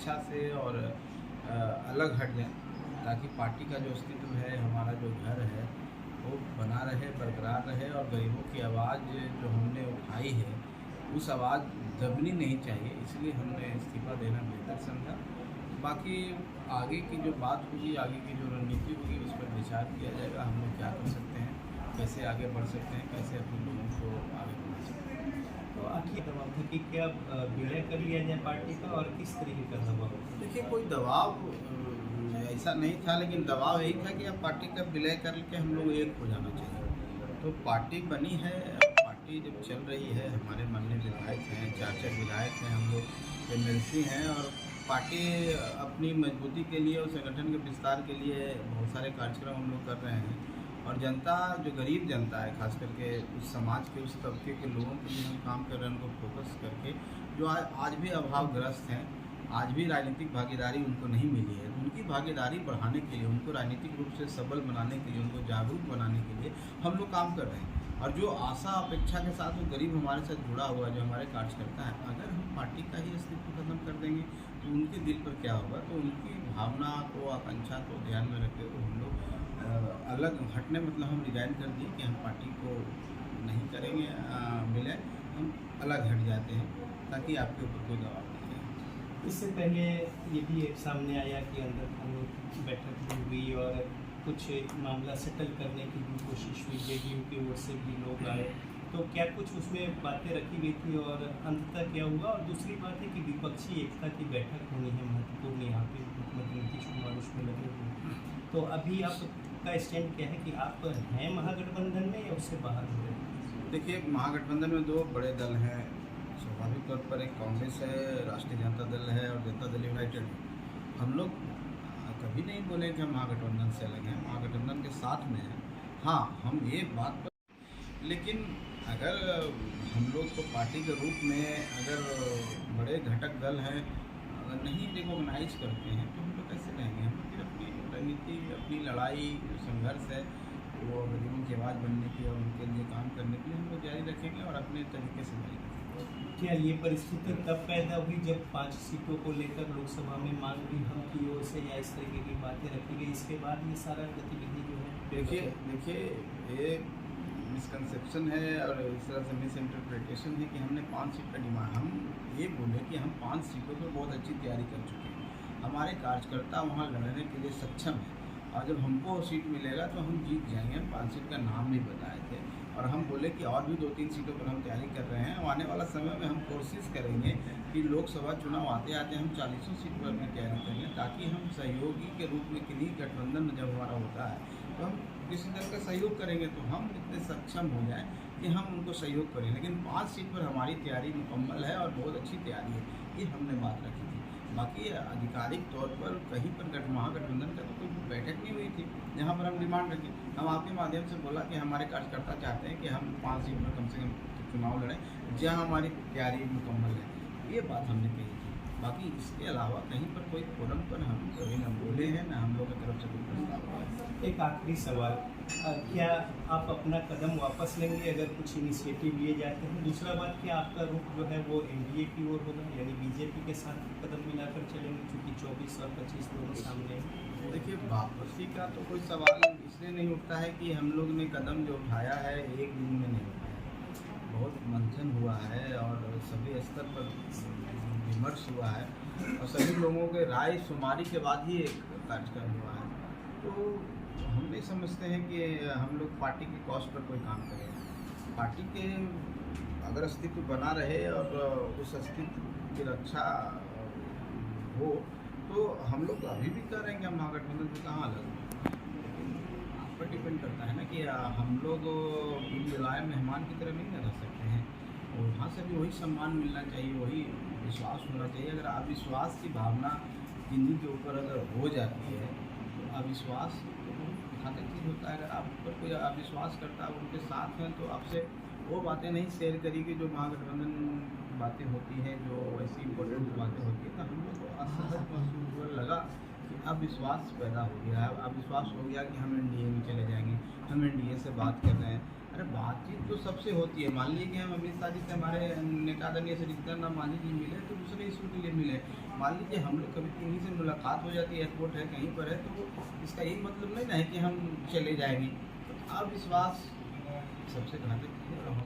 स्वेच्छा से और अलग हट जाएं, ताकि पार्टी का जो अस्तित्व है, हमारा जो घर है, वो बना रहे, बरकरार रहे और गरीबों की आवाज़ जो हमने उठाई है, उस आवाज़ दबनी नहीं चाहिए। इसलिए हमने इस्तीफ़ा देना बेहतर समझा। बाकी आगे की जो बात होगी, आगे की जो रणनीति होगी, उस पर विचार किया जाएगा। हम लोग क्या कर सकते हैं, कैसे आगे बढ़ सकते हैं, कैसे अपने लोगों को आगे बढ़ा सकते हैं। तो आखिर दबाव था कि क्या विलय कर लिया जाए पार्टी का, और किस तरीके का दबाव? देखिए, कोई दबाव ऐसा नहीं था, लेकिन दबाव यही था कि अब पार्टी का विलय करके हम लोग एक हो जाना चाहिए। तो पार्टी बनी है, पार्टी जब चल रही है, हमारे माननीय विधायक हैं, 4 विधायक हैं, हम लोग एमएलसी हैं, और पार्टी अपनी मजबूती के लिए और संगठन के विस्तार के लिए बहुत सारे कार्यक्रम हम लोग कर रहे हैं। और जनता, जो गरीब जनता है, खास करके उस समाज के, उस तबके के लोगों के लिए हम काम कर रहे हैं, उनको फोकस करके, जो आज भी अभावग्रस्त हैं, आज भी राजनीतिक भागीदारी उनको नहीं मिली है, तो उनकी भागीदारी बढ़ाने के लिए, उनको राजनीतिक रूप से सबल बनाने के लिए, उनको जागरूक बनाने के लिए हम लोग काम कर रहे हैं। और जो आशा अपेक्षा के साथ वो गरीब हमारे साथ जुड़ा हुआ, जो हमारे कार्यकर्ता हैं, अगर हम पार्टी का ही अस्तित्व खत्म कर देंगे तो उनके दिल पर क्या होगा। तो उनकी भावना को, आकांक्षा को ध्यान में रखते हुए हम लोग अलग हटने, मतलब हम रिजाइन कर दिए कि हम पार्टी को नहीं करेंगे विलय, हम अलग हट जाते हैं, ताकि आपके ऊपर कोई दबाव नहीं रहे। इससे पहले ये भी एक सामने आया कि अंदर खाने बैठक भी हुई और कुछ मामला सेटल करने की भी कोशिश हुई, जेडीयू की ओर से भी लोग आए, तो क्या कुछ उसमें बातें रखी गई थी और अंततः क्या हुआ? और दूसरी बात है कि विपक्षी एकता की बैठक होनी है महत्वपूर्ण, यहाँ पे मुख्यमंत्री नीतीश कुमार उसमें लगे हुए, तो अभी आपका स्टैंड क्या है कि आप हैं महागठबंधन में या उससे बाहर हो रहे हैं? देखिए, महागठबंधन में 2 बड़े दल हैं। स्वाभाविक तौर पर एक कांग्रेस है, राष्ट्रीय जनता दल है, और जनता दल यूनाइटेड है। हम लोग कभी नहीं बोले कि हम महागठबंधन से अलग हैं, महागठबंधन के साथ में हैं। हाँ, हम एक बात पर, लेकिन अगर हम लोग को पार्टी के रूप में अगर बड़े घटक दल हैं, अगर नहीं रिकॉग्नाइज करते हैं, तो हम लोग कैसे रहेंगे? हम फिर अपनी रणनीति, अपनी लड़ाई, संघर्ष है वो गरीबों की आवाज़ बनने की और उनके लिए काम करने के लिए हम लोग जारी रखेंगे और अपने तरीके से जारी रखेंगे। क्या ये परिस्थिति तब पैदा हुई जब 5 सीटों को लेकर लोकसभा में मांग भी हम की ओर से, या इस तरीके की बातें रखी गई, इसके बाद ये सारा गतिविधि जो है? देखिए, ये मिसकंसेप्शन है और इस तरह से मिस इंटरप्रिटेशन है कि हमने 5 सीट का डिमांड, हम ये बोले कि हम 5 सीटों पर बहुत अच्छी तैयारी कर चुके हैं, हमारे कार्यकर्ता वहाँ लड़ने के लिए सक्षम हैं, और जब हमको सीट मिलेगा तो हम जीत जाएंगे। हम 5 सीट का नाम भी बताए थे, और हम बोले कि और भी 2-3 सीटों पर हम तैयारी कर रहे हैं। आने वाला समय में हम कोशिश करेंगे कि लोकसभा चुनाव आते आते हम 40 सीट पर भी तैयारी करेंगे, ताकि हम सहयोगी के रूप में, किन्हीं गठबंधन जब हमारा होता है तो हम किसी दल का सहयोग करेंगे, तो हम इतने सक्षम हो जाएं कि हम उनको सहयोग करें। लेकिन 5 सीट पर हमारी तैयारी मुकम्मल है और बहुत अच्छी तैयारी है, ये हमने बात रखी थी। बाकी आधिकारिक तौर पर कहीं पर महागठबंधन का तो कोई बैठक नहीं हुई थी जहाँ पर हम डिमांड रखें। हम आपके माध्यम से बोला कि हमारे कार्यकर्ता चाहते हैं कि हम 5 सीट पर कम से कम चुनाव लड़ें, जहाँ हमारी तैयारी मुकम्मल है, ये बात हमने कही थी। बाकी इसके अलावा कहीं पर कोई फोरम पर हम कभी न बोले हैं, न हम लोग की तरफ से कोई प्रस्ताव हुआ है। एक आखिरी सवाल, क्या आप अपना कदम वापस लेंगे अगर कुछ इनिशिएटिव लिए जाते हैं? दूसरा बात, क्या आपका रुख जो है वो एनडीए की ओर होगा, यानी बीजेपी के साथ कदम मिलाकर चलेंगे, चूँकि 24 और 25 दोनों सामने हैं? देखिए, वापसी का तो कोई सवाल इसलिए नहीं उठता है कि हम लोग ने कदम जो उठाया है एक दिन में नहीं उठाया, बहुत मंथन हुआ है और सभी स्तर पर विमर्श हुआ है और सभी लोगों के राय शुमारी के बाद ही एक कार्यक्रम हुआ है। तो हम नहीं समझते हैं कि हम लोग पार्टी के कॉस्ट पर कोई काम करें। पार्टी के अगर अस्तित्व बना रहे और उस अस्तित्व की रक्षा हो, तो हम लोग अभी भी कर रहे हैं कि हम महागठबंधन से कहाँ अलग हैं। लेकिन आप पर डिपेंड करता है ना कि हम लोग बुलाए मेहमान की तरह नहीं रह सकते हैं, और वहाँ से भी वही सम्मान मिलना चाहिए, वही विश्वास होना चाहिए। अगर अविश्वास की भावना किन्हीं के ऊपर अगर हो जाती है तो अविश्वास घातक चीज़ होता है। अगर आप पर कोई अविश्वास करता है, उनके साथ हैं, तो आपसे वो बातें नहीं शेयर करेगी जो महागठबंधन बातें होती हैं, जो ऐसी इम्पोर्टेंट बातें होती हैं। तो हम लोग को असहज महसूस हुआ, लगा कि अब विश्वास पैदा हो गया है, अब विश्वास हो गया कि हम एनडीए में चले जाएंगे, हम एनडीए से बात कर रहे हैं। अरे बातचीत तो सबसे होती है। मान लीजिए कि हम अमित शाह जी से हमारे नेता आदरणीय श्री जीतन राम मांझी जी मिले तो दूसरे इशू के लिए मिले। मान लीजिए हम लोग कभी किन्हीं से मुलाकात हो जाती है, एयरपोर्ट है कहीं पर है, तो इसका ये मतलब नहीं ना है कि हम चले जाएंगे। तो अविश्वास सबसे घातक है।